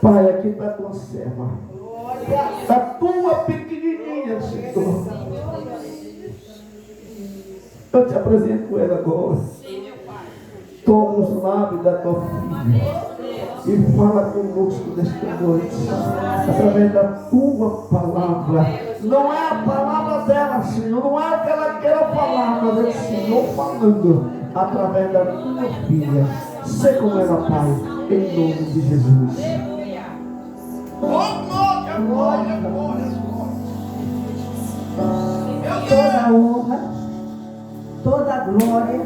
Pai, aqui está a tua serva. A tua pequenininha, Senhor. Eu te apresento ela agora. Toma os lábios da tua filha e fala conosco nesta noite, através da tua palavra. Não é a palavra dela, Senhor, não é o que ela quer falar, mas é o Senhor falando através da tua filha. Sê com ela, Pai, em nome de Jesus. Glória, glória, glória. Toda a honra, toda a glória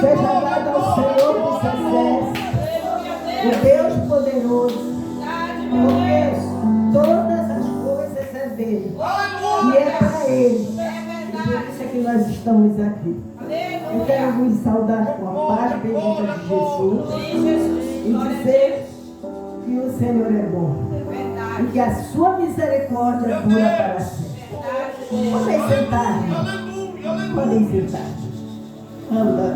seja dada ao Senhor dos exércitos, o Deus poderoso, porque todas as coisas é dele e é para ele. E por isso é que nós estamos aqui. Eu quero vos saudar com a paz bendita de Jesus e dizer que o Senhor é bom e que a sua misericórdia dura para sempre. Podem sentar, podem sentar. Anda,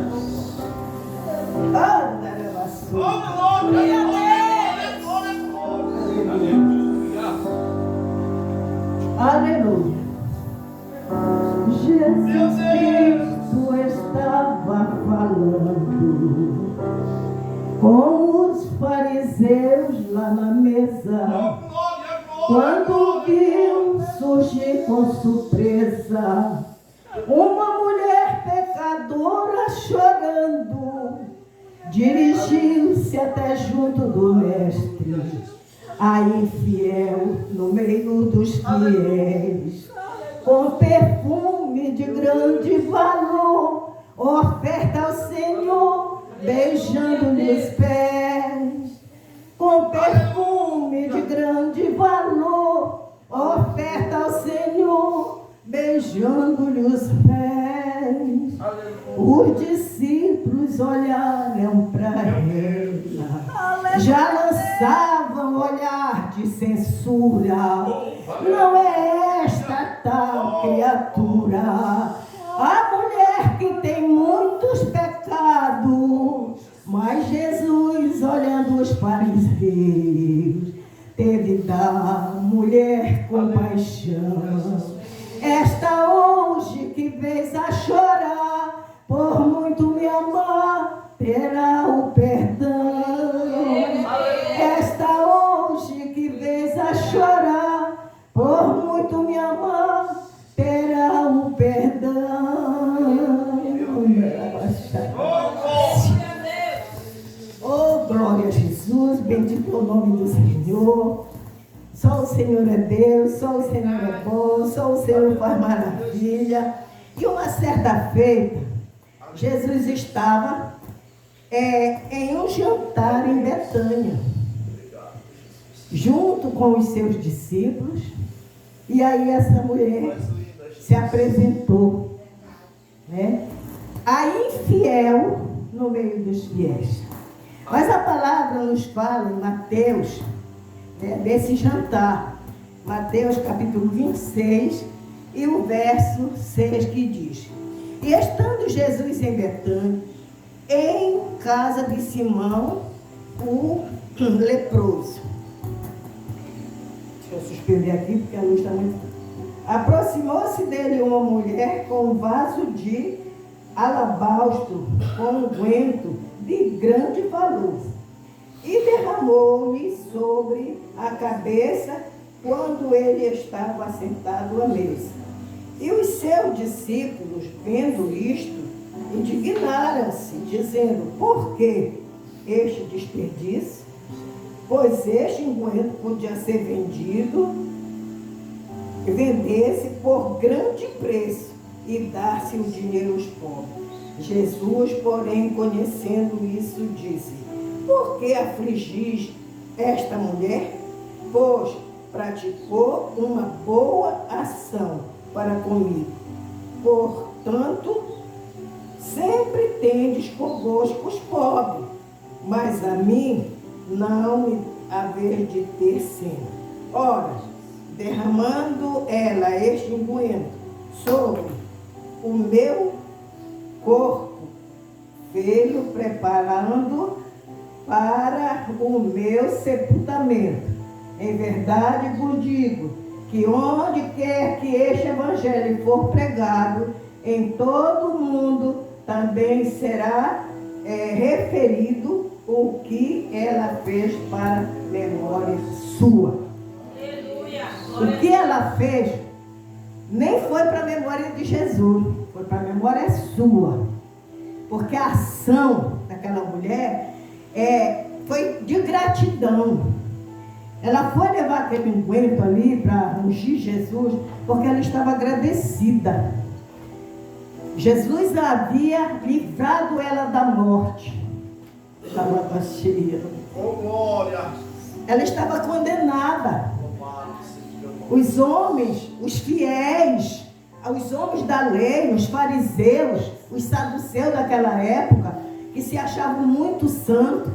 aleluia. Jesus Cristo estava falando com os fariseus lá na mesa, quando viu surgir com surpresa uma mulher pecadora chorando, dirigiu-se até junto do mestre, a infiel no meio dos fiéis, com perfume de grande valor, oferta ao Senhor, beijando-lhe os pés. Com perfume de grande valor, oferta ao Senhor, beijando-lhe os pés. Os discípulos olharam para ela, já lançavam olhar de censura. Não é esta tal criatura, a mulher que tem muitos pecados. Mas Jesus, olhando os fariseus, teve da mulher compaixão. Esta hoje que vês a chorar, por muito me amar, terá o perdão. Esta hoje que vês a chorar, por muito me amar, terá o perdão. Oh, glória a Jesus, bendito é o nome do Senhor. Só o Senhor é Deus, só o Senhor é bom, só o Senhor faz maravilha. E uma certa feita, Jesus estava em um jantar em Betânia, junto com os seus discípulos, e aí essa mulher se apresentou, né? A infiel no meio dos fiéis. Mas a palavra nos fala em Mateus, desse jantar, Mateus capítulo 26 e o verso 6, que diz: E estando Jesus em Betânia, em casa de Simão, o leproso. Deixa eu suspender aqui porque a luz está muito... Aproximou-se dele uma mulher com um vaso de alabastro, com unguento de grande valor, e derramou-lhe sobre a cabeça quando ele estava sentado à mesa. E os seus discípulos, vendo isto, indignaram-se, dizendo: Por que este desperdício? Pois este unguento podia ser vendido, vender-se por grande preço e dar-se o dinheiro aos pobres. Jesus, porém, conhecendo isso, disse: Por que afligis esta mulher? Pois praticou uma boa ação para comigo. Portanto, sempre tendes convosco os pobres, mas a mim não me haver de ter cena. Ora, derramando ela este unguento sobre o meu corpo, veio preparando para o meu sepultamento. Em verdade vos digo que onde quer que este evangelho for pregado, em todo o mundo também será referido o que ela fez para memória sua. O que ela fez nem foi para a memória de Jesus, foi para a memória sua. Porque a ação daquela mulher foi de gratidão. Ela foi levar aquele unguento ali para ungir Jesus, porque ela estava agradecida. Jesus havia livrado ela da morte. Estava cheia. Oh, glória! Ela estava condenada. Os homens, os fiéis, os homens da lei, os fariseus, os saduceus daquela época, que se achavam muito santos,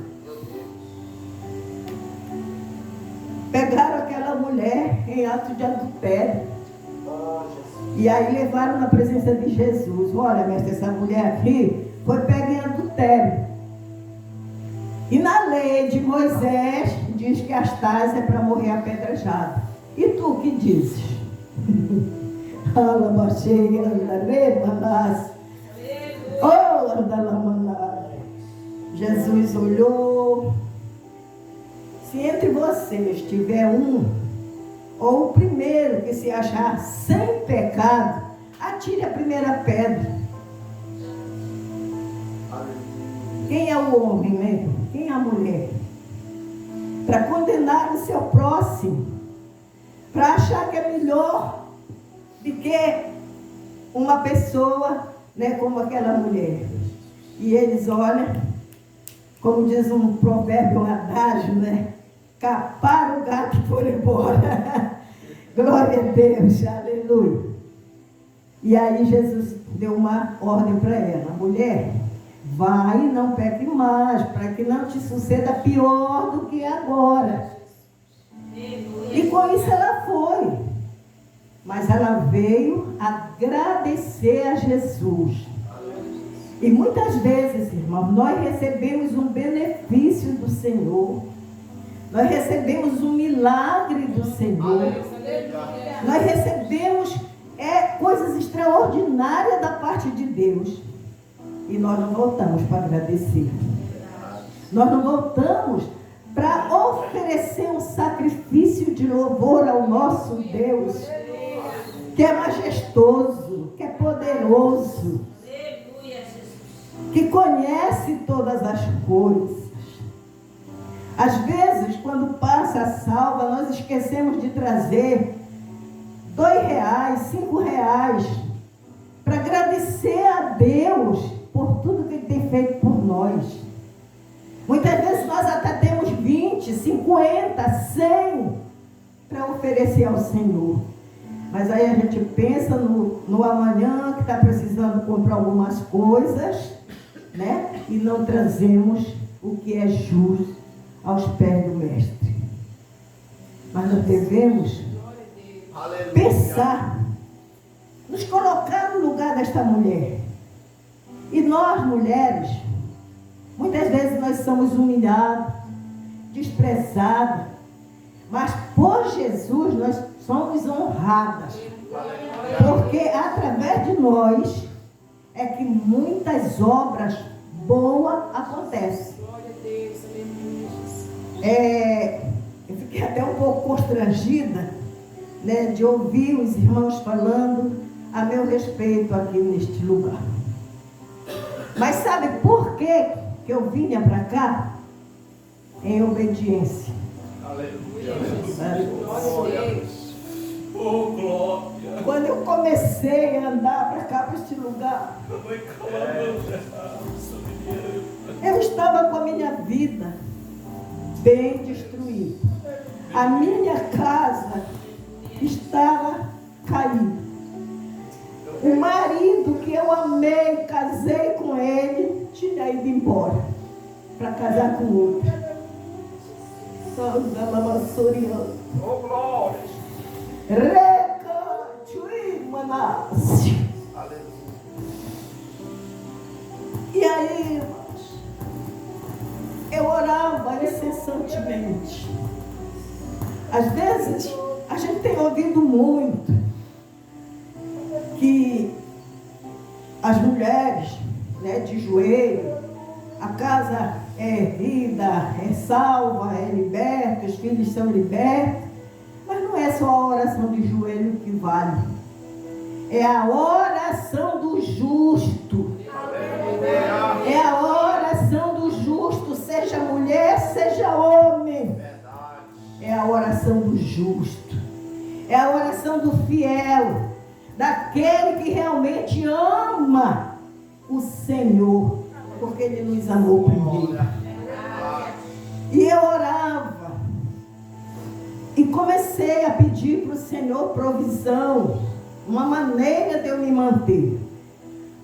pegaram aquela mulher em ato de adultério. E aí levaram na presença de Jesus. Olha, mestre, essa mulher aqui foi pega em adultério. E na lei de Moisés diz que as tais é para morrer apedrejado. E tu que dizes? Jesus olhou. Se entre vocês tiver um, ou o primeiro que se achar sem pecado, atire a primeira pedra. Quem é o homem mesmo? Quem é a mulher? Para condenar o seu próximo, para achar que é melhor do que uma pessoa, né, como aquela mulher. E eles olham, como diz um provérbio, um adágio, né? Caparam o gato e foram embora. Glória a Deus, aleluia. E aí Jesus deu uma ordem para ela: mulher, vai e não peque mais, para que não te suceda pior do que agora. E com isso ela foi. Mas ela veio agradecer a Jesus. E muitas vezes, irmãos, nós recebemos um benefício do Senhor. Nós recebemos um milagre do Senhor. Nós recebemos coisas extraordinárias da parte de Deus. E nós não voltamos para agradecer. Nós não voltamos para oferecer um sacrifício de louvor ao nosso Deus, que é majestoso, que é poderoso, que conhece todas as coisas. Às vezes, quando passa a salva, nós esquecemos de trazer R$2, R$5, para agradecer a Deus por tudo que Ele tem feito por nós. Muitas vezes nós até temos 20, 50, 100 para oferecer ao Senhor. Mas aí a gente pensa no amanhã, que está precisando comprar algumas coisas, né? E não trazemos o que é justo aos pés do Mestre. Mas nós devemos pensar, nos colocar no lugar desta mulher. E nós, mulheres, muitas vezes nós somos humilhadas, desprezadas, mas por Jesus nós somos honradas. Porque através de nós é que muitas obras boas acontecem. Eu fiquei até um pouco constrangida, né, de ouvir os irmãos falando a meu respeito aqui neste lugar. Mas sabe por que eu vinha para cá? Em obediência. Aleluia. Glória. Oh, glória. Quando eu comecei a andar para cá, para este lugar, eu estava com a minha vida bem destruída. A minha casa estava caída. O marido que eu amei, casei com ele, tinha ido embora para casar com outro. Oh, glória. E aí, irmãos, eu orava incessantemente. Às vezes, a gente tem ouvido muito que as mulheres, né, de joelho, a casa é erguida, é salva, é liberta, os filhos são libertos. Mas não é só a oração de joelho que vale. É a oração do justo. É a oração do justo, seja mulher, seja homem. É a oração do justo. É a oração do fiel, daquele que realmente ama o Senhor, porque Ele nos amou primeiro. E eu orava e comecei a pedir para o Senhor provisão, uma maneira de eu me manter.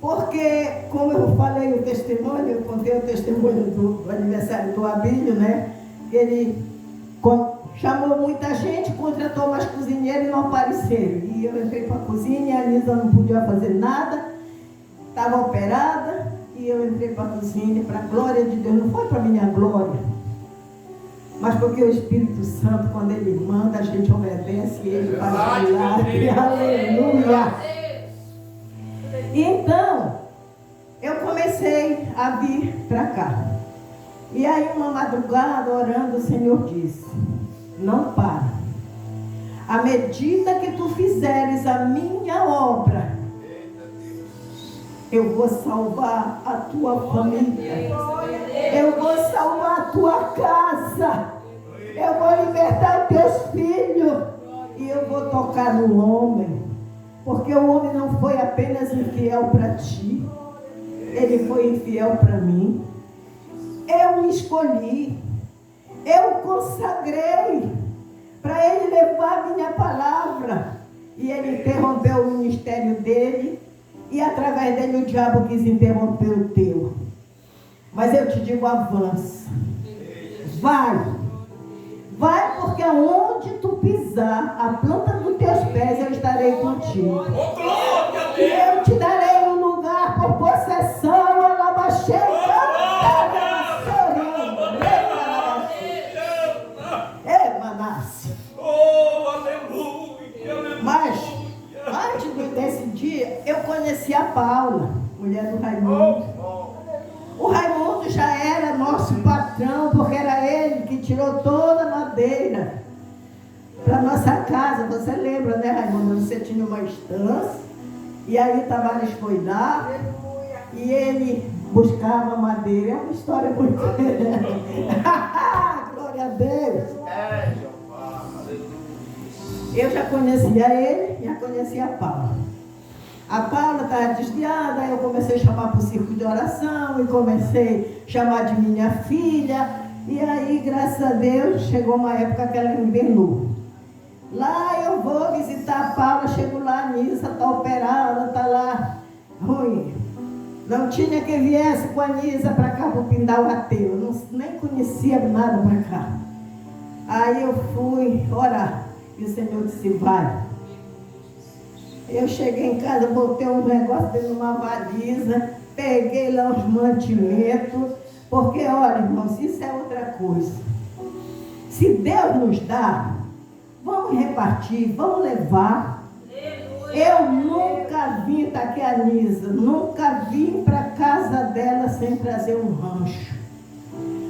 Porque, como eu falei o testemunho, eu contei o testemunho do aniversário do Abílio, né? Ele chamou muita gente, contratou mais cozinheiros e não apareceram. E eu entrei para a cozinha e a Nisa não podia fazer nada, estava operada, e eu entrei para a cozinha, para a glória de Deus. Não foi para a minha glória, mas porque o Espírito Santo, quando Ele manda, a gente obedece e Ele faz milagre. Aleluia! E então, eu comecei a vir para cá. E aí, uma madrugada, orando, o Senhor disse: não para. À medida que tu fizeres a minha obra, eu vou salvar a tua família. Eu vou salvar a tua casa. Eu vou libertar os teus filhos. E eu vou tocar no homem. Porque o homem não foi apenas infiel para ti. Ele foi infiel para mim. Eu o escolhi. Eu o consagrei para ele levar a minha palavra. E ele interrompeu o ministério dele. E através dele o diabo quis interromper o teu. Mas eu te digo, avança. Vai. Vai, porque aonde tu pisar, a planta dos teus pés, eu estarei contigo. E eu te darei um lugar por possessão. Mas, antes desse dia, eu conheci a Paula, mulher do Raimundo. O Raimundo já era nosso patrão, porque era ele que tirou toda a madeira para nossa casa. Você lembra, né, Raimundo? Você tinha uma estância, e aí Tavares foi lá, e ele buscava madeira. É uma história muito glória a Deus. Eu já conhecia ele, já conhecia a Paula. A Paula estava desviada, eu comecei a chamar para o círculo de oração, e comecei a chamar de minha filha, e aí, graças a Deus, chegou uma época que ela envenou. Lá eu vou visitar a Paula, chego lá, a Nisa está operada, está lá ruim. Não tinha quem viesse com a Nisa para cá, para o Pindal Ateu, nem conhecia nada para cá. Aí eu fui orar, e o Senhor disse, vai. Eu cheguei em casa, botei um negócio dentro de uma valisa, peguei lá os mantimentos, porque, olha, irmãos, isso é outra coisa. Se Deus nos dá, vamos repartir, vamos levar. Eu nunca vim, tá aqui a Nisa, nunca vim para a casa dela sem trazer um rancho.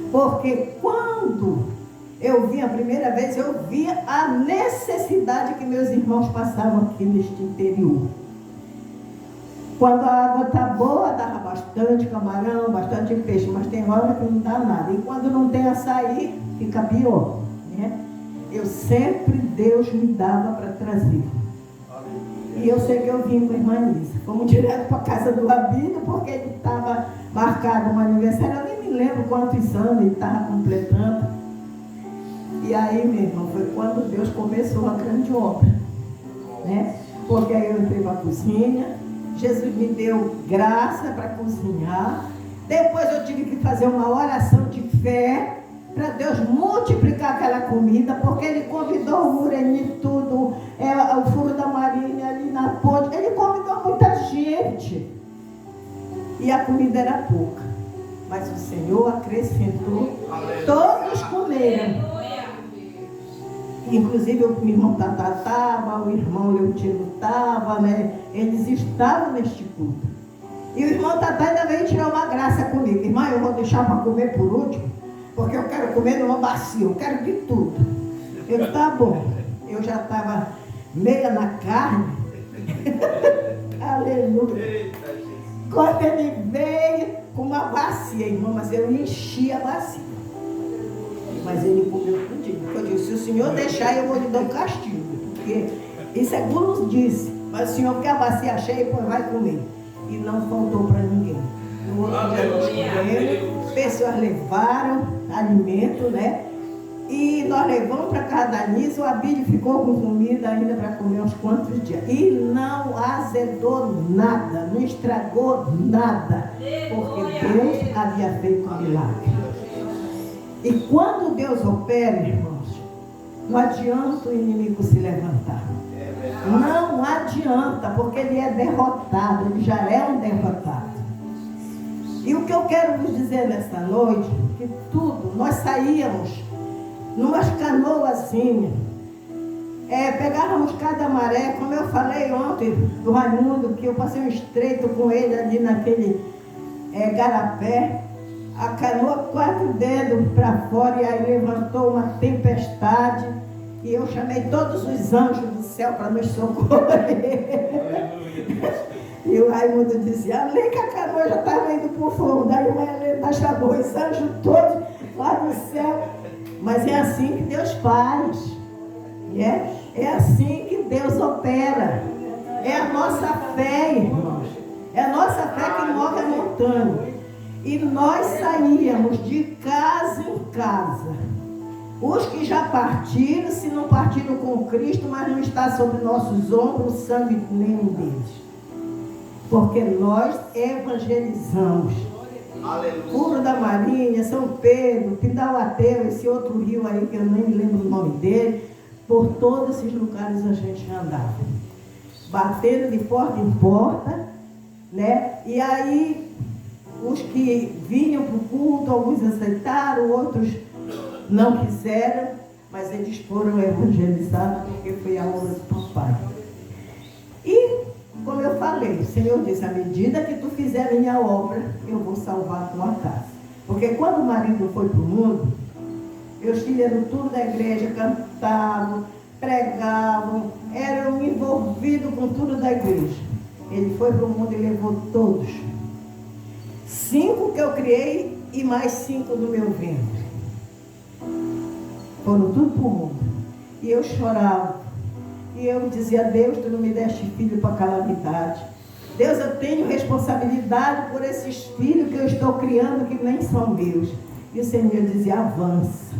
Porque quando eu vim a primeira vez, eu via a necessidade que meus irmãos passavam aqui neste interior. Quando a água está boa, dava bastante camarão, bastante peixe, mas tem hora que não dá nada. E quando não tem açaí, fica pior, né? Eu sempre, Deus me dava para trazer. E eu sei que eu vim com a irmã Nisa. Fomos direto para a casa do Abílio, porque ele estava marcado um aniversário. Eu nem me lembro quantos anos ele estava completando. E aí, meu irmão, foi quando Deus começou a grande obra, né? Porque aí eu entrei para a cozinha, Jesus me deu graça para cozinhar. Depois eu tive que fazer uma oração de fé para Deus multiplicar aquela comida, porque Ele convidou o Murenito, tudo, o Furo da Marinha ali na ponte. Ele convidou muita gente. E a comida era pouca. mas o Senhor acrescentou. Todos comeram. Inclusive o irmão Tata estava, o irmão Leutino estava, né? Eles estavam neste culto. E o irmão Tata ainda veio tirar uma graça comigo. Irmã, eu vou deixar para comer por último, porque eu quero comer numa bacia, eu quero de tudo. Eu disse, tá bom. Eu já estava meia na carne. Aleluia. Quando ele veio com uma bacia, irmão, mas eu enchi a bacia. Mas ele comeu tudinho. Eu disse, se o senhor deixar, eu vou lhe dar um castigo. Porque isso é como disse. Mas o senhor quer a bacia cheia, pois vai comer. E não faltou para ninguém. No outro dia nós comemos, pessoas levaram alimento, né? E nós levamos para casa da Nisa, o Abílio ficou com comida ainda para comer uns quantos dias. E não azedou nada, não estragou nada. Porque Deus havia feito um milagre. E quando Deus opera, irmãos, não adianta o inimigo se levantar. Não adianta, porque ele é derrotado, ele já é um derrotado. E o que eu quero vos dizer nesta noite, que tudo, nós saíamos numas canoazinhas, pegávamos cada maré, como eu falei ontem do Raimundo, que eu passei um estreito com ele ali naquele garapé. A canoa 4 dedos para fora e aí levantou uma tempestade e eu chamei todos os anjos do céu para nos socorrer. E o Raimundo dizia, além que a canoa já estava indo para o fundo, aí o Helena chamou os anjos todos lá do céu. Mas é assim que Deus faz. É assim que Deus opera. É a nossa fé, irmãos. É a nossa fé que move a montanha. E nós saíamos de casa em casa. Os que já partiram, se não partiram com Cristo, mas não está sobre nossos ombros o sangue de nenhum deles. Porque nós evangelizamos. Furo da Marinha, São Pedro, Pindauateu, esse outro rio aí que eu nem me lembro o nome dele. Por todos esses lugares a gente andava. Batendo de porta em porta, né? E aí os que vinham para o culto, alguns aceitaram, outros não quiseram, mas eles foram evangelizados porque foi a obra do papai. E, como eu falei, o Senhor disse, à medida que tu fizer a minha obra, eu vou salvar a tua casa. Porque quando o marido foi para o mundo, meus filhos eram tudo da igreja, cantavam, pregavam, eram envolvidos com tudo da igreja. Ele foi para o mundo e levou todos. 5 que eu criei e mais 5 no meu ventre. Foram tudo para o mundo. E eu chorava. E eu dizia, Deus, tu não me deste filho para calamidade. Deus, eu tenho responsabilidade por esses filhos que eu estou criando que nem são meus. E o Senhor dizia, avança.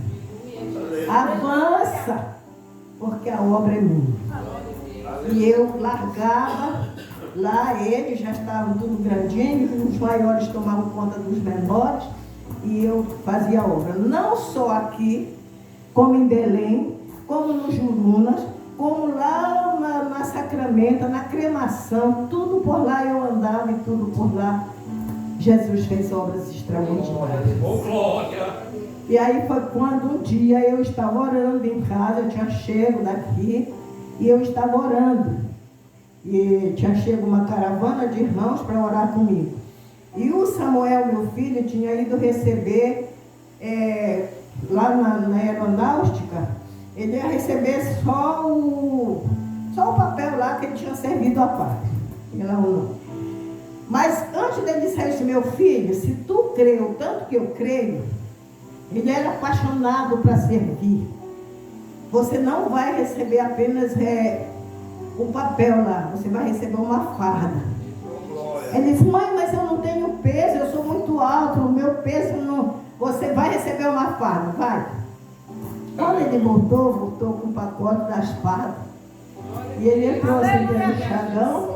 Avança. Porque a obra é minha. E eu largava. Lá eles já estavam tudo grandinho, os maiores tomavam conta dos menores e eu fazia a obra. Não só aqui, como em Belém, como nos Jurunas, como lá na Sacramento, na cremação, tudo por lá eu andava e tudo por lá. Jesus fez obras extraordinárias. E aí foi quando um dia eu estava orando em casa, eu tinha chego daqui e eu estava orando. E tinha chego uma caravana de irmãos para orar comigo. E o Samuel, meu filho, tinha ido receber, lá na aeronáutica, ele ia receber só o papel lá que ele tinha servido à parte. Mas antes dele dizer isso, meu filho, se tu crê o tanto que eu creio, ele era apaixonado para servir. Você não vai receber apenas o papel lá, você vai receber uma farda. Ele disse, mãe, mas eu não tenho peso, eu sou muito alto, o meu peso não... Você vai receber uma farda, vai. Quando ele voltou com o pacote das fardas. E ele entrou assim dentro do chagão,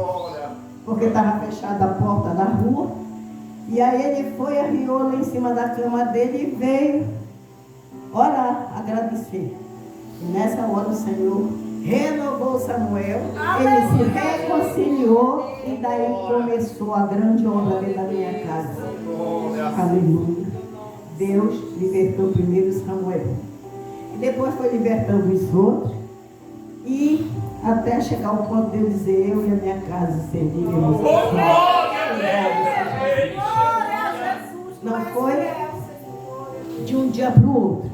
porque estava fechada a porta da rua. E aí ele foi, arriou lá em cima da cama dele e veio orar, agradecer. E nessa hora o Senhor renovou Samuel, ele se reconciliou e daí começou a grande obra dentro da minha casa. Aleluia. Deus libertou primeiro Samuel. E depois foi libertando os outros. E até chegar ao ponto de eu dizer, eu e a minha casa serviremos. Não foi de um dia para o outro.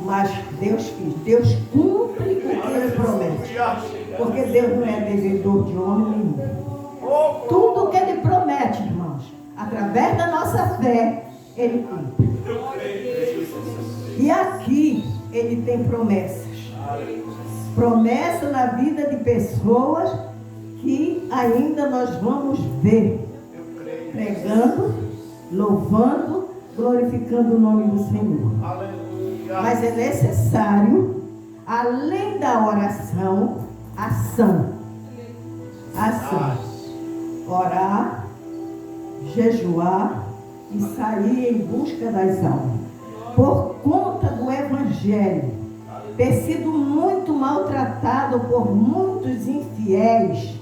Mas Deus fez. Deus cumpre o que Ele promete. Porque Deus não é devedor de homem nenhum. Tudo o que Ele promete, irmãos, através da nossa fé, Ele cumpre. E aqui Ele tem promessas. Promessa na vida de pessoas que ainda nós vamos ver. Pregando, louvando, glorificando o nome do Senhor. Mas é necessário, além da oração, ação. Ação. Orar, jejuar e sair em busca das almas. Por conta do Evangelho ter sido muito maltratado por muitos infiéis,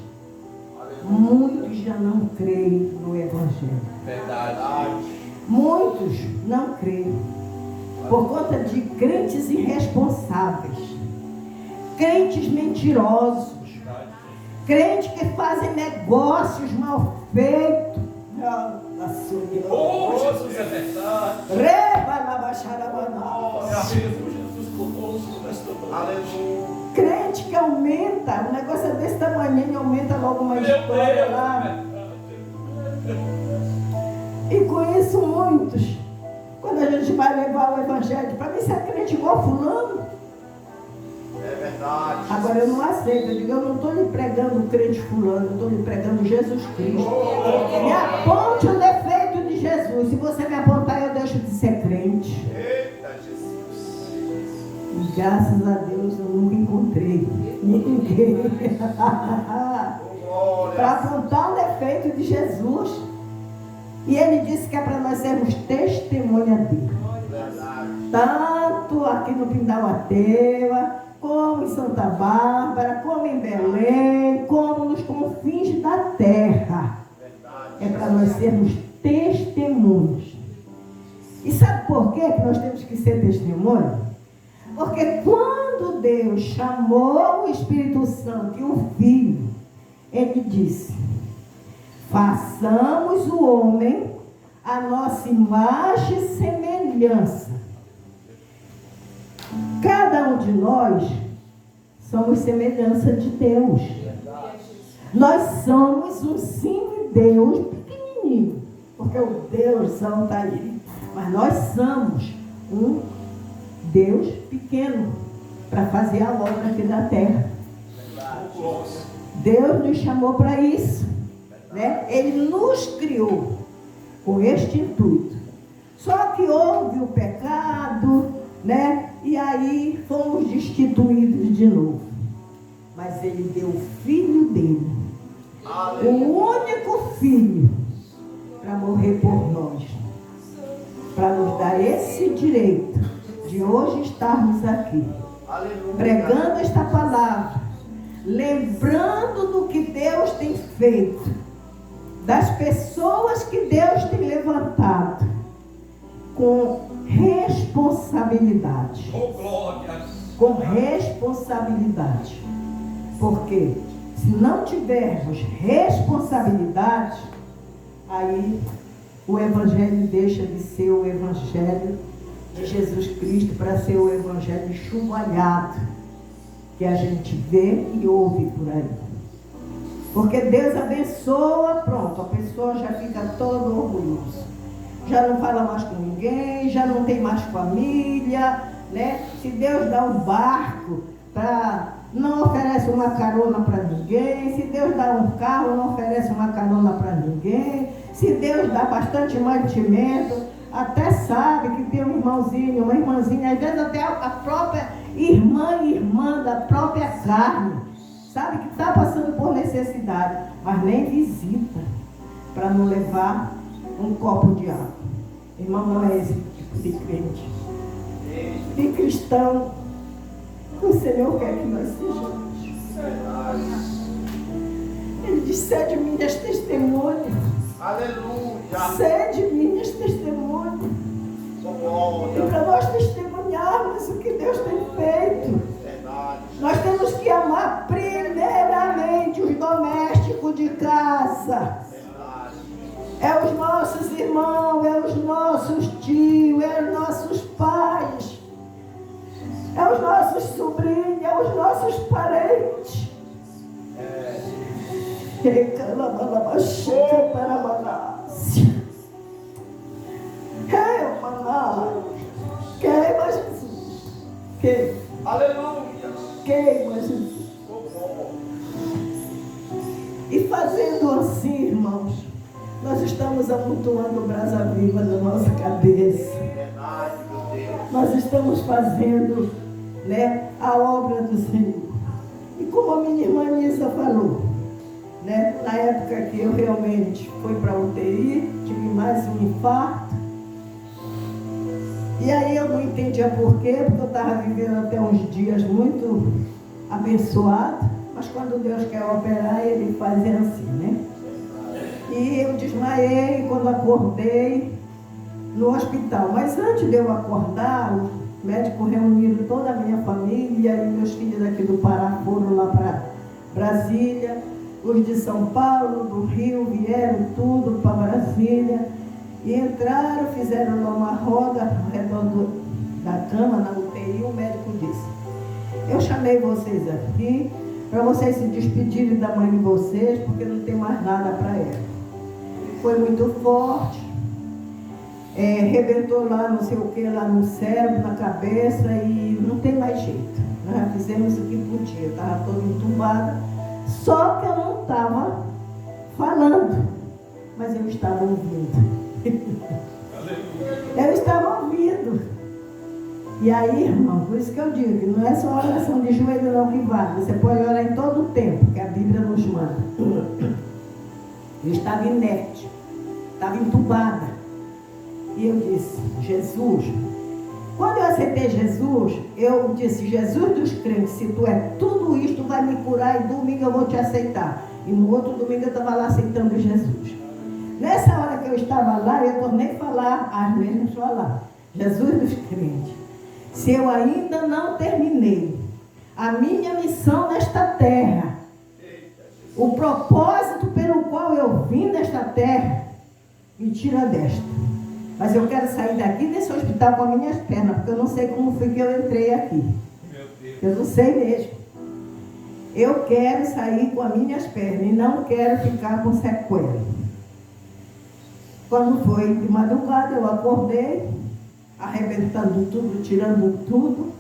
muitos já não creem no Evangelho. Verdade. Muitos não creem. Por conta de crentes irresponsáveis, crentes mentirosos, crentes que fazem negócios mal feitos. Oh, Jesus é verdade. Jesus conosco nesta noite. Aleluia. Crente que aumenta, o negócio é desse tamanho, e aumenta logo uma história lá. E conheço muitos. Quando a gente vai levar o Evangelho, para mim você é crente igual fulano. É verdade. Agora eu não aceito, eu digo, eu não estou lhe pregando o crente fulano, eu estou lhe pregando Jesus Cristo. Me aponte o defeito de Jesus. Se você me apontar, eu deixo de ser crente. Eita, Jesus. E graças a Deus eu nunca encontrei ninguém para apontar o defeito de Jesus. E ele disse que é para nós sermos testemunha dele. Verdade. Tanto aqui no Pindauateua, como em Santa Bárbara, como em Belém, como nos confins da terra. Verdade. É para nós sermos testemunhas. E sabe por quê que nós temos que ser testemunhas? Porque quando Deus chamou o Espírito Santo e o Filho, ele disse: façamos o homem a nossa imagem e semelhança. Cada um de nós somos semelhança de Deus. Nós somos um semi-Deus pequenininho, porque o Deusão está aí. Mas nós somos um Deus pequeno para fazer a obra aqui da terra. Deus nos chamou para isso. Né? Ele nos criou com este intuito. Só que houve o pecado, né? E aí fomos destituídos de novo. Mas ele deu o filho dele, o único filho, para morrer por nós, para nos dar esse direito de hoje estarmos aqui, pregando esta palavra, lembrando do que Deus tem feito, das pessoas que Deus tem levantado, com responsabilidade. Oh, glória. Com responsabilidade. Porque se não tivermos responsabilidade, aí o Evangelho deixa de ser o Evangelho de Jesus Cristo para ser o Evangelho chuvalhado que a gente vê e ouve por aí. Porque Deus abençoa, pronto, a pessoa já fica toda orgulhosa. Já não fala mais com ninguém, já não tem mais família, né? Se Deus dá um barco, não oferece uma carona para ninguém. Se Deus dá um carro, não oferece uma carona para ninguém. Se Deus dá bastante mantimento, até sabe que tem um irmãozinho, uma irmãzinha, às vezes até a própria irmã da própria carne, sabe que está passando por necessidade, mas nem visita para não levar um copo de água. Irmão, não é esse tipo de crente. De cristão O Senhor quer que nós sejamos. Ele diz: sede minhas testemunhas. Aleluia. Sede minhas testemunhas. E para nós testemunharmos o que Deus tem feito, nós temos que amar primeiramente os domésticos de casa. É os nossos irmãos, é os nossos tios, é os nossos pais, é os nossos sobrinhos, é os nossos parentes. Queima Jesus. Queima. Aleluia. Queima Jesus. E fazendo assim, irmãos, nós estamos amontoando brasa viva na nossa cabeça. Verdade, meu Deus. Nós estamos fazendo, né, a obra do Senhor. E como a minha irmã Nisa falou, né, na época que eu realmente fui para a UTI, tive mais um infarto. E aí eu não entendia por quê, porque eu estava vivendo até uns dias muito abençoado. Mas quando Deus quer operar, Ele faz assim, né? E eu desmaiei quando acordei no hospital. Mas antes de eu acordar, o médico reuniram toda a minha família e meus filhos aqui do Pará foram lá para Brasília. Os de São Paulo, do Rio, vieram tudo para Brasília. E entraram, fizeram lá uma roda ao redor da cama, na UTI. O médico disse: eu chamei vocês aqui para vocês se despedirem da mãe de vocês, porque não tem mais nada para ela. Foi muito forte, rebentou lá não sei o que, lá no cérebro, na cabeça, e não tem mais jeito. Nós já fizemos o que podia, estava toda entubada, só que eu não estava falando, mas eu estava ouvindo. Eu estava ouvindo. E aí, irmão, por isso que eu digo que não é só oração de joelho não que vale. Você pode orar em todo o tempo, que a Bíblia nos manda. Eu estava inerte, estava entubada. E eu disse: Jesus. Quando eu aceitei Jesus, eu disse: Jesus dos crentes, se tu é tudo isto, vai me curar e domingo eu vou te aceitar. E no outro domingo eu estava lá aceitando Jesus. Nessa hora que eu estava lá, eu tornei a falar as mesmas palavras: Jesus dos crentes, se eu ainda não terminei a minha missão nesta terra, o propósito pelo qual eu vim nesta terra, me tira desta. Mas eu quero sair daqui desse hospital com as minhas pernas, porque eu não sei como foi que eu entrei aqui. Eu não sei mesmo. Eu quero sair com as minhas pernas e não quero ficar com sequela. Quando foi de madrugada, eu acordei, arrebentando tudo, tirando tudo.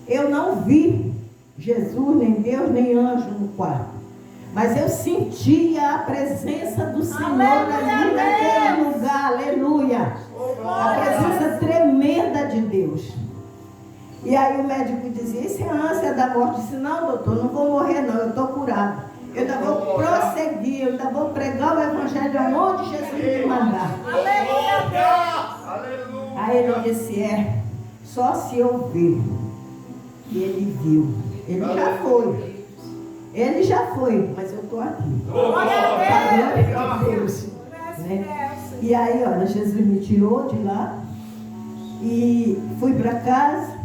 Eu não vi Jesus, nem Deus, nem anjo no quarto. Mas eu sentia a presença do Senhor ali naquele lugar. Aleluia! A presença tremenda de Deus. E aí o médico dizia: isso é a ânsia da morte. Eu disse: não, doutor, não vou morrer não, eu estou curado. Eu ainda vou prosseguir, eu ainda vou pregar o evangelho aonde Jesus me mandar. Aleluia! Aí ele disse: só se eu ver. E ele viu. Ele já foi. Ele já foi, mas eu estou aqui. Glória a Deus. Né? E aí, olha, Jesus me tirou de lá e fui para casa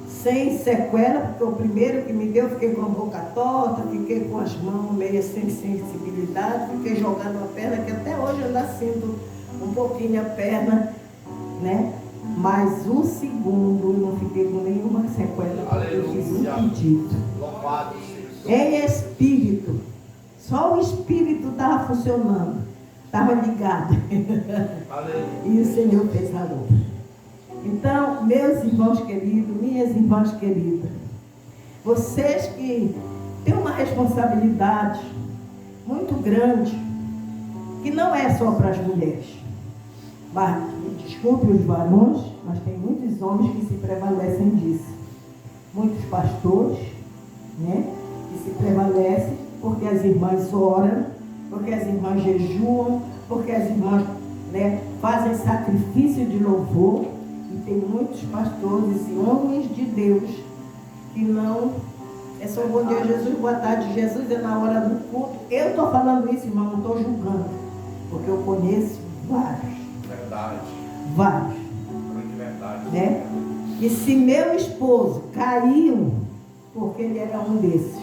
sem sequela, porque o primeiro que me deu, fiquei com a boca torta, fiquei com as mãos meio sem sensibilidade, fiquei jogando a perna, que até hoje eu ainda sinto um pouquinho a perna, né? Mas o segundo eu não fiquei com nenhuma sequela, porque eu fiz um pedido. Louvado seja. Em espírito, só o espírito estava funcionando, estava ligado. E o Senhor fez a obra. Então, meus irmãos queridos, minhas irmãs queridas, vocês que têm uma responsabilidade muito grande, que não é só para as mulheres, mas, desculpe os varões, mas tem muitos homens que se prevalecem disso. Muitos pastores, né? Que se prevalecem porque as irmãs oram, porque as irmãs jejuam, porque as irmãs, né, fazem sacrifício de louvor. E tem muitos pastores e homens de Deus que não é só bom dia Jesus, boa tarde Jesus, é na hora do culto. Eu estou falando isso, irmão, não estou julgando, porque eu conheço vários. Verdade. Vários. Grande verdade. Né? E se meu esposo caiu, porque ele era um desses,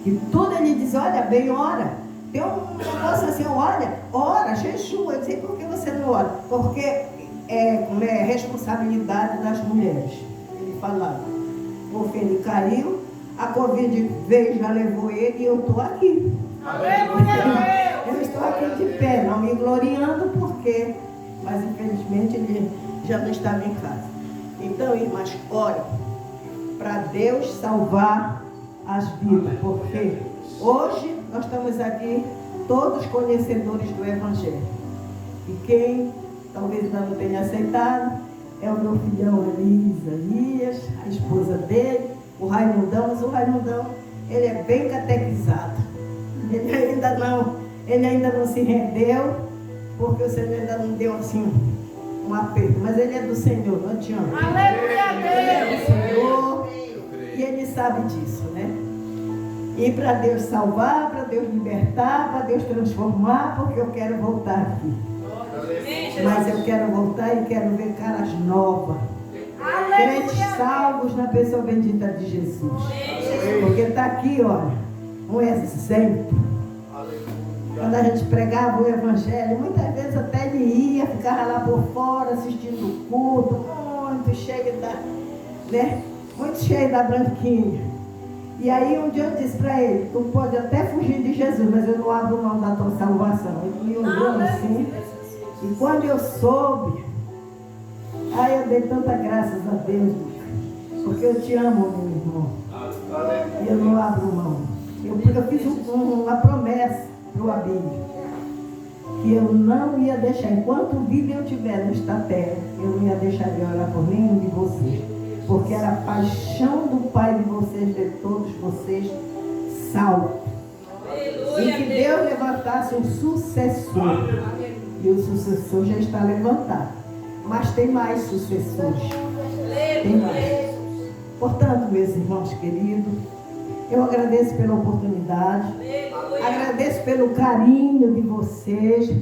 que tudo ele diz, olha bem, ora. Tem um negócio assim, olha, ora, jejua. Eu disse, por que você não ora? Porque é responsabilidade das mulheres. Ele falava. Porque ele caiu, a Covid veio, já levou ele e eu estou aqui. Eu estou aqui de pé, não me gloriando porque, mas infelizmente ele já não estava em casa. Então, irmãs, ore para Deus salvar as vidas, porque hoje nós estamos aqui todos conhecedores do Evangelho. E quem talvez ainda não tenha aceitado é o meu filhão ali, Isaías, a esposa dele, o Raimundão. Mas o Raimundão, ele é bem catequizado. Ele ainda não se rendeu, porque o Senhor ainda não deu assim um aperto. Mas ele é do Senhor, não adianta. Aleluia a Deus! Ele é do Senhor e ele sabe disso, né? E para Deus salvar, para Deus libertar, para Deus transformar, porque eu quero voltar aqui. Mas eu quero voltar e quero ver caras novas. Crentes salvos na pessoa bendita de Jesus. Porque está aqui, olha, um exemplo. Quando a gente pregava o Evangelho, muitas vezes até ele ia, ficava lá por fora assistindo o culto, muito cheio da branquinha. E aí um dia eu disse para ele, tu pode até fugir de Jesus, mas eu não abro mão da tua salvação. Ele me olhou assim, e quando eu soube, aí eu dei tanta graças a Deus, porque eu te amo, meu irmão. E eu não abro mão. Eu fiz uma promessa para o Abílio, que eu não ia deixar, enquanto vida eu tiver nesta terra, eu não ia deixar de orar por nenhum de vocês. Porque era a paixão do Pai de vocês, de todos vocês, salvos. E que Deus levantasse um sucessor. E o sucessor já está levantado. Mas tem mais sucessores. Tem mais. Portanto, meus irmãos queridos, eu agradeço pela oportunidade. Agradeço pelo carinho de vocês.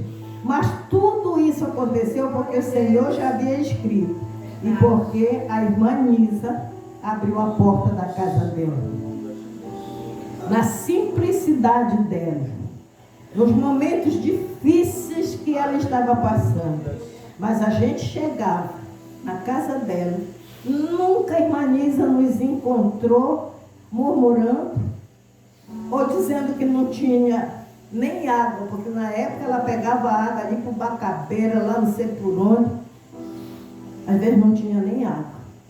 Mas tudo isso aconteceu porque o Senhor já havia escrito. E porque a irmã Nisa abriu a porta da casa dela. Na simplicidade dela. Nos momentos difíceis que ela estava passando. Mas a gente chegava na casa dela. Nunca a irmã Nisa nos encontrou murmurando. Ou dizendo que não tinha nem água. Porque na época ela pegava água ali para o Bacabeira, lá não sei por onde. Às vezes não tinha nem água,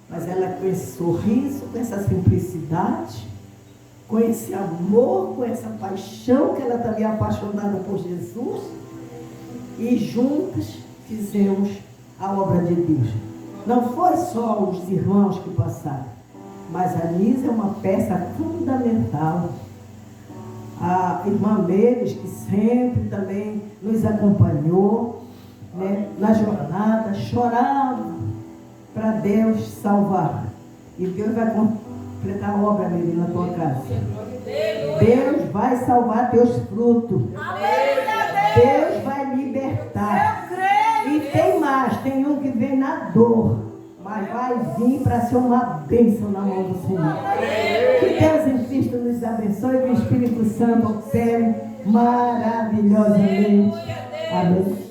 mas ela com esse sorriso, com essa simplicidade, com esse amor, com essa paixão, que ela também é apaixonada por Jesus, e juntas fizemos a obra de Deus. Não foi só os irmãos que passaram, mas a Nisa é uma peça fundamental. A irmã Meires, que sempre também nos acompanhou, né, na jornada, chorava para Deus salvar. E Deus vai completar a obra dele na tua casa. Deus vai salvar teus frutos. Deus vai libertar. E tem mais, tem um que vem na dor, mas vai vir para ser uma bênção na mão do Senhor. Que Deus em Cristo nos abençoe, que o Espírito Santo opere maravilhosamente. Amém.